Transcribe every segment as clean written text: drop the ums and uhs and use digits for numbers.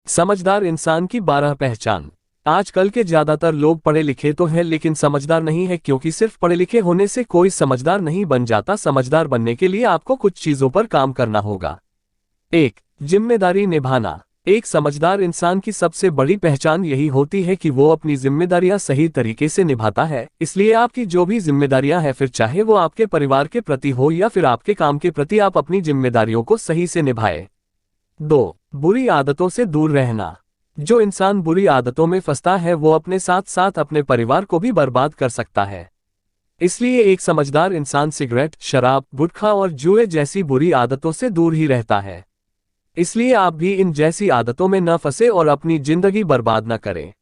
समझदार इंसान की 12 पहचान। आजकल के ज्यादातर लोग पढ़े लिखे तो हैं लेकिन समझदार नहीं है, क्योंकि सिर्फ पढ़े लिखे होने से कोई समझदार नहीं बन जाता। समझदार बनने के लिए आपको कुछ चीजों पर काम करना होगा। 1. जिम्मेदारी निभाना। एक समझदार इंसान की सबसे बड़ी पहचान यही होती है कि वो अपनी जिम्मेदारियां सही तरीके से निभाता है। इसलिए आपकी जो भी जिम्मेदारियां हैं, फिर चाहे वो आपके परिवार के प्रति हो या फिर आपके काम के प्रति, आप अपनी जिम्मेदारियों को सही से निभाएं। 2. बुरी आदतों से दूर रहना। जो इंसान बुरी आदतों में फंसता है वो अपने साथ साथ अपने परिवार को भी बर्बाद कर सकता है। इसलिए एक समझदार इंसान सिगरेट, शराब, गुटखा और जुए जैसी बुरी आदतों से दूर ही रहता है। इसलिए आप भी इन जैसी आदतों में न फंसे और अपनी जिंदगी बर्बाद न करें।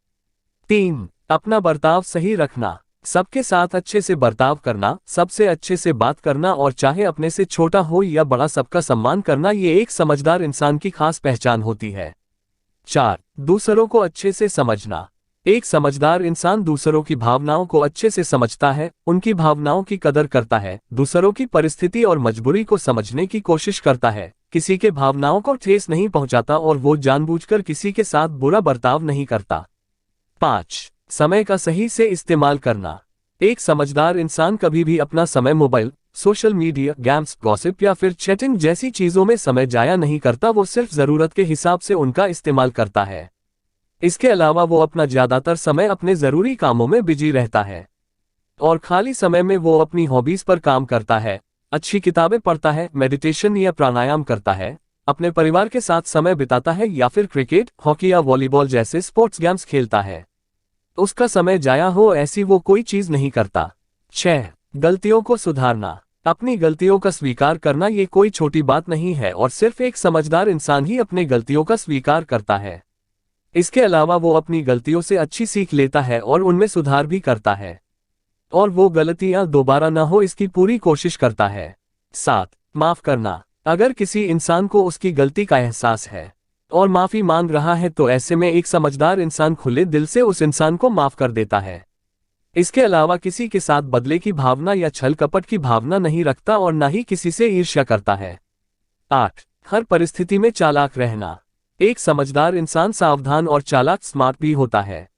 3. अपना बर्ताव सही रखना। सबके साथ अच्छे से बर्ताव करना, सबसे अच्छे से बात करना और चाहे अपने से छोटा हो या बड़ा सबका सम्मान करना, ये एक समझदार इंसान की खास पहचान होती है। 4. दूसरों को अच्छे से समझना। एक समझदार इंसान दूसरों की भावनाओं को अच्छे से समझता है, उनकी भावनाओं की कदर करता है, दूसरों की परिस्थिति और मजबूरी को समझने की कोशिश करता है, किसी के भावनाओं को ठेस नहीं पहुंचाता और वो जानबूझकर किसी के साथ बुरा बर्ताव नहीं करता। 5. समय का सही से इस्तेमाल करना। एक समझदार इंसान कभी भी अपना समय mobile, social media, games, gossip या फिर चैटिंग जैसी चीजों में समय जाया नहीं करता। वो सिर्फ जरूरत के हिसाब से उनका इस्तेमाल करता है। इसके अलावा वो अपना ज्यादातर समय अपने जरूरी कामों में बिजी रहता है और खाली समय में वो अपनी हॉबीज पर काम करता है, अच्छी किताबें पढ़ता है, मेडिटेशन या प्राणायाम करता है, अपने परिवार के साथ समय बिताता है या फिर क्रिकेट, हॉकी या वॉलीबॉल जैसे स्पोर्ट्स गेम्स खेलता है। उसका समय जाया हो ऐसी वो कोई चीज नहीं करता। 6. गलतियों को सुधारना। अपनी गलतियों का स्वीकार करना ये कोई छोटी बात नहीं है और सिर्फ एक समझदार इंसान ही अपनी गलतियों का स्वीकार करता है। इसके अलावा वो अपनी गलतियों से अच्छी सीख लेता है और उनमें सुधार भी करता है और वो गलतियां दोबारा न हो इसकी पूरी कोशिश करता है। 7. माफ करना। अगर किसी इंसान को उसकी गलती का एहसास है और माफी मांग रहा है तो ऐसे में एक समझदार इंसान खुले दिल से उस इंसान को माफ कर देता है। इसके अलावा किसी के साथ बदले की भावना या छल कपट की भावना नहीं रखता और न ही किसी से ईर्ष्या करता है। 8. हर परिस्थिति में चालाक रहना। एक समझदार इंसान सावधान और चालाक स्मार्ट भी होता है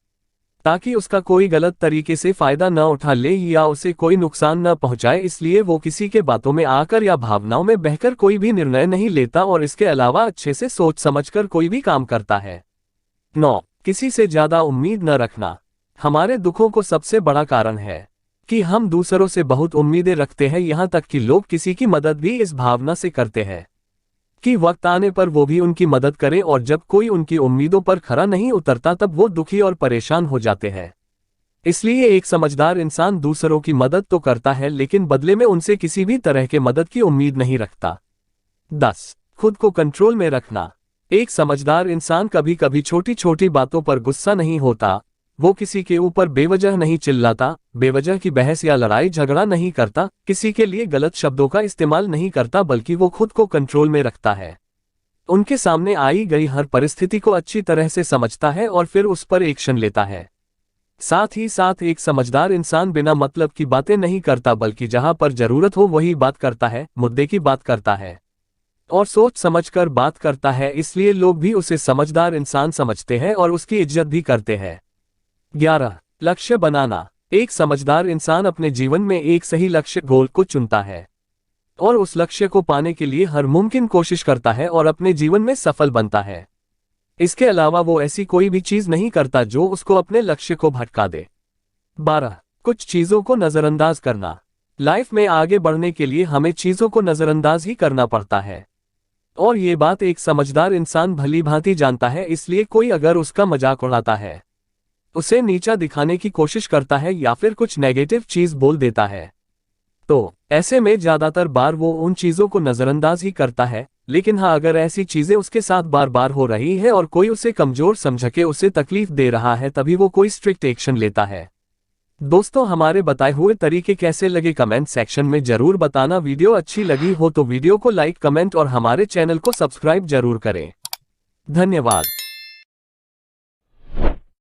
ताकि उसका कोई गलत तरीके से फायदा न उठा ले या उसे कोई नुकसान न पहुंचाए। इसलिए वो किसी के बातों में आकर या भावनाओं में बहकर कोई भी निर्णय नहीं लेता और इसके अलावा अच्छे से सोच समझकर कोई भी काम करता है। 9. किसी से ज्यादा उम्मीद न रखना। हमारे दुखों को सबसे बड़ा कारण है कि हम दूसरों से बहुत उम्मीदें रखते हैं, यहाँ तक कि लोग किसी की मदद भी इस भावना से करते हैं कि वक्त आने पर वो भी उनकी मदद करें और जब कोई उनकी उम्मीदों पर खरा नहीं उतरता तब वो दुखी और परेशान हो जाते हैं। इसलिए एक समझदार इंसान दूसरों की मदद तो करता है लेकिन बदले में उनसे किसी भी तरह के मदद की उम्मीद नहीं रखता। 10. खुद को कंट्रोल में रखना। एक समझदार इंसान कभी कभी छोटी छोटी बातों पर गुस्सा नहीं होता, वो किसी के ऊपर बेवजह नहीं चिल्लाता, बेवजह की बहस या लड़ाई झगड़ा नहीं करता, किसी के लिए गलत शब्दों का इस्तेमाल नहीं करता, बल्कि वो खुद को कंट्रोल में रखता है। उनके सामने आई गई हर परिस्थिति को अच्छी तरह से समझता है और फिर उस पर एक्शन लेता है। साथ ही साथ एक समझदार इंसान बिना मतलब की बातें नहीं करता, बल्कि जहां पर जरूरत हो वही बात करता है, मुद्दे की बात करता है और सोच समझकर बात करता है। इसलिए लोग भी उसे समझदार इंसान समझते हैं और उसकी इज्जत भी करते हैं। 11. लक्ष्य बनाना। एक समझदार इंसान अपने जीवन में एक सही लक्ष्य गोल को चुनता है और उस लक्ष्य को पाने के लिए हर मुमकिन कोशिश करता है और अपने जीवन में सफल बनता है। इसके अलावा वो ऐसी कोई भी चीज नहीं करता जो उसको अपने लक्ष्य को भटका दे। 12. कुछ चीजों को नजरअंदाज करना। लाइफ में आगे बढ़ने के लिए हमें चीजों को नजरअंदाज ही करना पड़ता है और ये बात एक समझदार इंसान भली भांति जानता है। इसलिए कोई अगर उसका मजाक उड़ाता है, उसे नीचा दिखाने की कोशिश करता है या फिर कुछ नेगेटिव चीज बोल देता है तो ऐसे में ज्यादातर बार वो उन चीजों को नजरअंदाज ही करता है। लेकिन हाँ, अगर ऐसी चीजें उसके साथ बार बार हो रही है और कोई उसे कमजोर समझ के उसे तकलीफ दे रहा है, तभी वो कोई स्ट्रिक्ट एक्शन लेता है। दोस्तों, हमारे बताए हुए तरीके कैसे लगे कमेंट सेक्शन में जरूर बताना। वीडियो अच्छी लगी हो तो वीडियो को लाइक, कमेंट और हमारे चैनल को सब्सक्राइब जरूर करें। धन्यवाद।